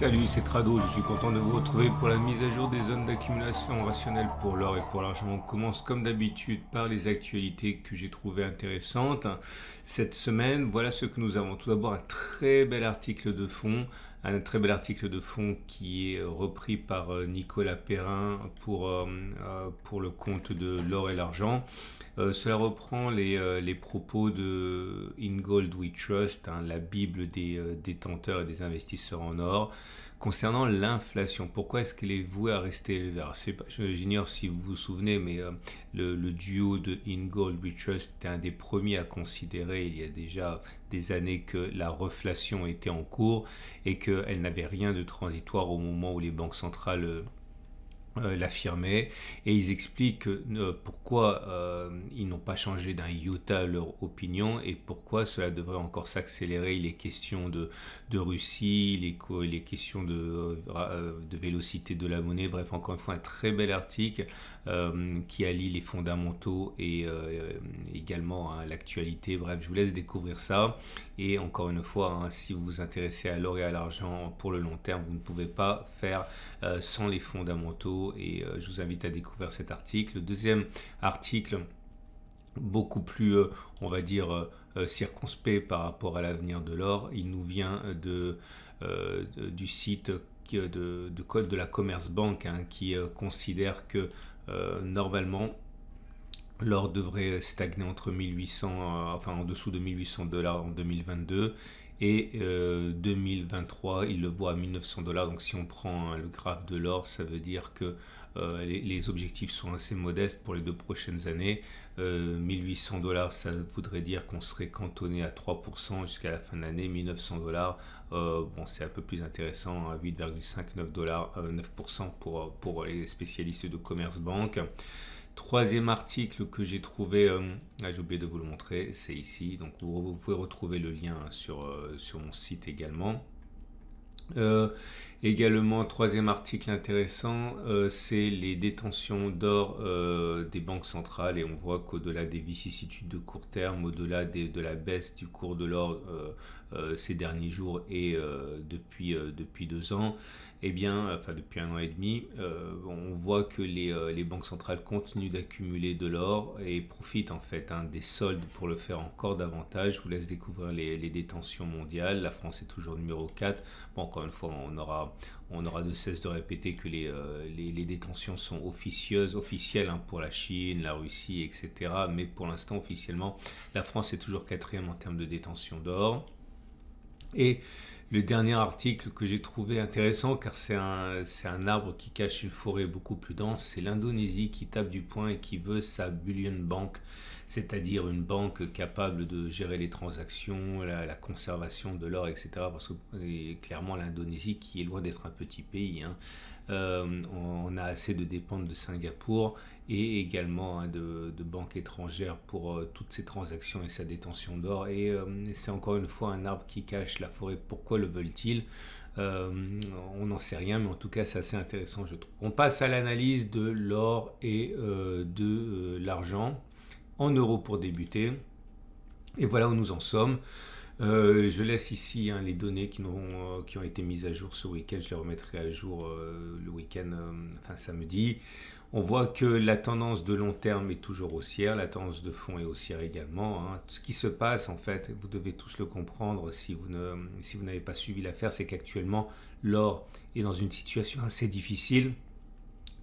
Salut, c'est Trado, je suis content de vous retrouver pour la mise à jour des zones d'accumulation rationnelle pour l'or et pour l'argent. On commence comme d'habitude par les actualités que j'ai trouvées intéressantes. Cette semaine, voilà ce que nous avons. Tout d'abord, un très bel article de fond. Un très bel article de fond qui est repris par Nicolas Perrin pour le compte de l'or et l'argent. Cela reprend les propos de In Gold We Trust, la Bible des détenteurs et des investisseurs en or, concernant l'inflation. Pourquoi est-ce qu'elle est vouée à rester élevée? J'ignore si vous vous souvenez, mais le duo de In Gold We Trust était un des premiers à considérer il y a déjà des années que la reflation était en cours et qu'elle n'avait rien de transitoire au moment où les banques centrales l'affirmaient, et ils expliquent pourquoi ils n'ont pas changé d'un iota leur opinion et pourquoi cela devrait encore s'accélérer. Les questions de Russie, les questions de vélocité de la monnaie, bref, encore une fois un très bel article qui allie les fondamentaux et également l'actualité. Bref, je vous laisse découvrir ça, et encore une fois, si vous vous intéressez à l'or et à l'argent pour le long terme, vous ne pouvez pas faire sans les fondamentaux, et je vous invite à découvrir cet article. Le deuxième article, beaucoup plus, on va dire, circonspect par rapport à l'avenir de l'or, il nous vient du site de la Commerzbank, qui considère que normalement l'or devrait stagner entre 1800, enfin en dessous de 1800 $ en 2022, et 2023 il le voit à 1900 $. Donc si on prend le graphe de l'or, ça veut dire que les objectifs sont assez modestes pour les 2 prochaines années. 1800 $, ça voudrait dire qu'on serait cantonné à 3% jusqu'à la fin de l'année. 1900 $, bon, c'est un peu plus intéressant, 8,59 $, 9% pour les spécialistes de Commerzbank. Troisième article que j'ai trouvé, j'ai oublié de vous le montrer, c'est ici, donc vous pouvez retrouver le lien sur mon site également. Également, troisième article intéressant, c'est les détentions d'or des banques centrales, et on voit qu'au-delà des vicissitudes de court terme, au-delà de la baisse du cours de l'or ces derniers jours et depuis 2 ans, enfin depuis 1 an et demi, on voit que les banques centrales continuent d'accumuler de l'or et profitent en fait des soldes pour le faire encore davantage. Je vous laisse découvrir les détentions mondiales. La France est toujours numéro 4. Bon, encore une fois, on aura de cesse de répéter que les détentions sont officielles pour la Chine, la Russie, etc. Mais pour l'instant, officiellement, la France est toujours 4e en termes de détention d'or. Et le dernier article que j'ai trouvé intéressant, car c'est un arbre qui cache une forêt beaucoup plus dense, c'est l'Indonésie qui tape du poing et qui veut sa bullion bank, c'est-à-dire une banque capable de gérer les transactions, la conservation de l'or, etc. Parce que clairement l'Indonésie, qui est loin d'être un petit pays, on a assez de dépendre de Singapour et également de banques étrangères pour toutes ces transactions et sa détention d'or, et c'est encore une fois un arbre qui cache la forêt. Pourquoi le veulent-ils? On n'en sait rien, mais en tout cas c'est assez intéressant, je trouve. On passe à l'analyse de l'or et de l'argent en euros pour débuter, et voilà où nous en sommes. Je laisse ici les données qui ont été mises à jour ce week-end. Je les remettrai à jour le week-end, enfin samedi. On voit que la tendance de long terme est toujours haussière, la tendance de fond est haussière également. Ce qui se passe, en fait, vous devez tous le comprendre si vous n'avez pas suivi l'affaire, c'est qu'actuellement l'or est dans une situation assez difficile,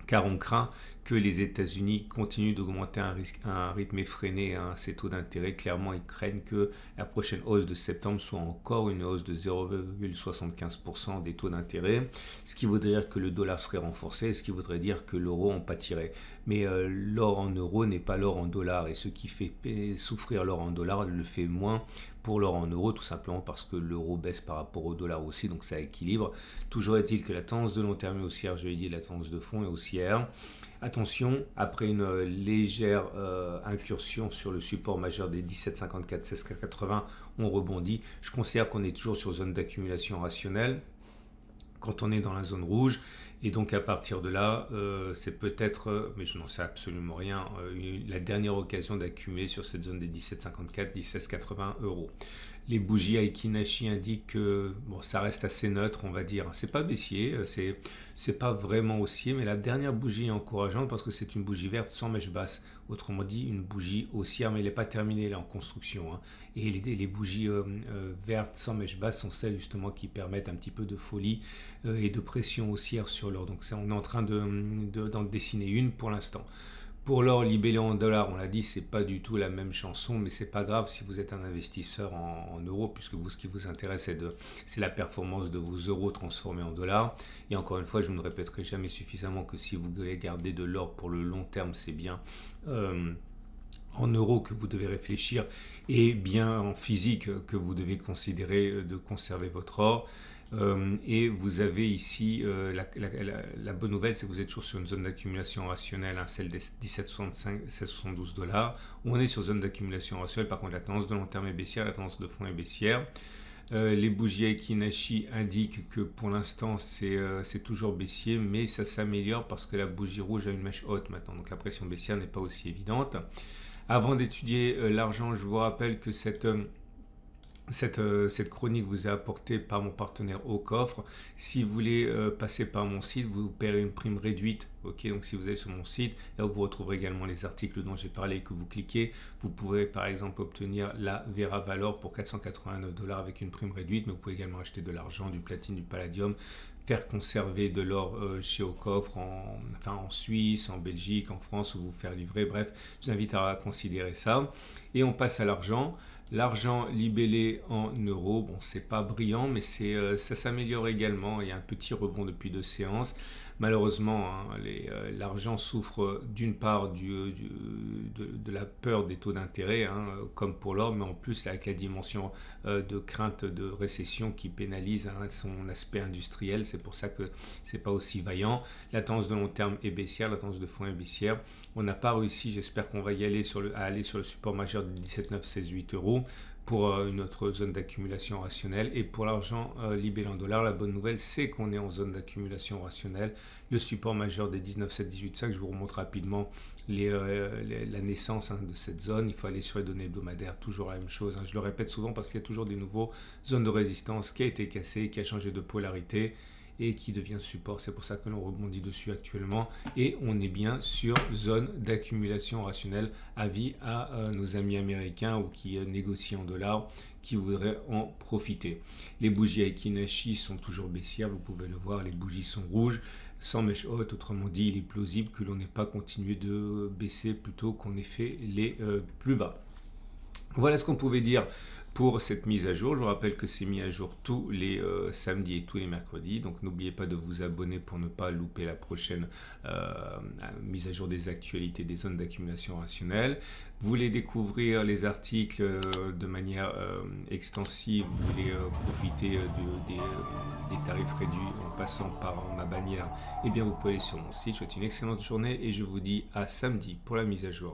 car on craint que les États-Unis continuent d'augmenter à un rythme effréné ces taux d'intérêt. Clairement, ils craignent que la prochaine hausse de septembre soit encore une hausse de 0,75% des taux d'intérêt, ce qui voudrait dire que le dollar serait renforcé, ce qui voudrait dire que l'euro en pâtirait. Mais l'or en euros n'est pas l'or en dollars, et ce qui fait souffrir l'or en dollars le fait moins pour l'or en euros, tout simplement parce que l'euro baisse par rapport au dollar aussi, donc ça équilibre. Toujours est-il que la tendance de long terme est haussière, je l'ai dit, la tendance de fond est haussière. Attention, après une légère incursion sur le support majeur des 17,54, 16,80, on rebondit. Je considère qu'on est toujours sur zone d'accumulation rationnelle quand on est dans la zone rouge, Et donc à partir de là, c'est peut-être, mais je n'en sais absolument rien, la dernière occasion d'accumuler sur cette zone des 17,54, 17,80 euros. Les bougies Aiki-Nashi indiquent que bon, ça reste assez neutre, on va dire. C'est pas baissier, c'est pas vraiment haussier, mais la dernière bougie est encourageante parce que c'est une bougie verte sans mèche basse. Autrement dit, une bougie haussière, mais elle n'est pas terminée, elle est en construction. Hein. Et les bougies vertes sans mèche basse sont celles justement qui permettent un petit peu de folie et de pression haussière sur l'or. Donc on est en train d'en dessiner une pour l'instant. Pour l'or libellé en dollars, on l'a dit, c'est pas du tout la même chanson, mais c'est pas grave si vous êtes un investisseur en euros, puisque vous, ce qui vous intéresse, c'est la performance de vos euros transformés en dollars. Et encore une fois, je ne répéterai jamais suffisamment que si vous voulez garder de l'or pour le long terme, c'est bien en euros que vous devez réfléchir, et bien en physique que vous devez considérer de conserver votre or. Et vous avez ici la bonne nouvelle, c'est que vous êtes toujours sur une zone d'accumulation rationnelle, hein, celle des 17,65, 16,72 $. On est sur zone d'accumulation rationnelle. Par contre, la tendance de long terme est baissière, la tendance de fond est baissière. Les bougies Aiki-Nashi indiquent que pour l'instant c'est toujours baissier, mais ça s'améliore parce que la bougie rouge a une mèche haute maintenant, donc la pression baissière n'est pas aussi évidente. Avant d'étudier l'argent, je vous rappelle que cette chronique vous est apportée par mon partenaire Au Coffre. Si vous voulez passer par mon site, vous paierez une prime réduite. Ok, donc si vous allez sur mon site, là où vous retrouverez également les articles dont j'ai parlé et que vous cliquez, vous pourrez par exemple obtenir la Vera Valor pour 489 $ avec une prime réduite, mais vous pouvez également acheter de l'argent, du platine, du palladium, faire conserver de l'or chez Au Coffre, en Suisse, en Belgique, en France, ou vous faire livrer. Bref, je vous invite à considérer ça. Et on passe à l'argent. L'argent libellé en euros, bon, c'est pas brillant, mais ça s'améliore également. Il y a un petit rebond depuis 2 séances. Malheureusement, hein, l'argent souffre d'une part de la peur des taux d'intérêt, hein, comme pour l'or, mais en plus avec la dimension de crainte de récession qui pénalise hein, son aspect industriel. C'est pour ça que c'est pas aussi vaillant. La tendance de long terme est baissière, la tendance de fond est baissière. On n'a pas réussi, j'espère qu'on va y aller à aller sur le support majeur de 17,968 € pour une autre zone d'accumulation rationnelle. Et pour l'argent libellé en dollars, la bonne nouvelle, c'est qu'on est en zone d'accumulation rationnelle. Le support majeur des 19,718,5, je vous remonte rapidement la naissance hein, de cette zone. Il faut aller sur les données hebdomadaires, toujours la même chose. Hein. Je le répète souvent parce qu'il y a toujours des nouveaux zones de résistance qui a été cassée, qui a changé de polarité et qui devient support. C'est pour ça que l'on rebondit dessus actuellement et on est bien sur zone d'accumulation rationnelle. Avis à nos amis américains ou qui négocient en dollars, qui voudraient en profiter. Les bougies Aiki-Nashi sont toujours baissières, vous pouvez le voir, les bougies sont rouges, sans mèche haute. Autrement dit, il est plausible que l'on n'ait pas continué de baisser plutôt qu'on ait fait les plus bas. Voilà ce qu'on pouvait dire pour cette mise à jour. Je vous rappelle que c'est mis à jour tous les samedis et tous les mercredis. Donc n'oubliez pas de vous abonner pour ne pas louper la prochaine mise à jour des actualités des zones d'accumulation rationnelle. Vous voulez découvrir les articles de manière extensive, vous voulez profiter des tarifs réduits en passant par ma bannière, eh bien vous pouvez aller sur mon site. Je vous souhaite une excellente journée et je vous dis à samedi pour la mise à jour.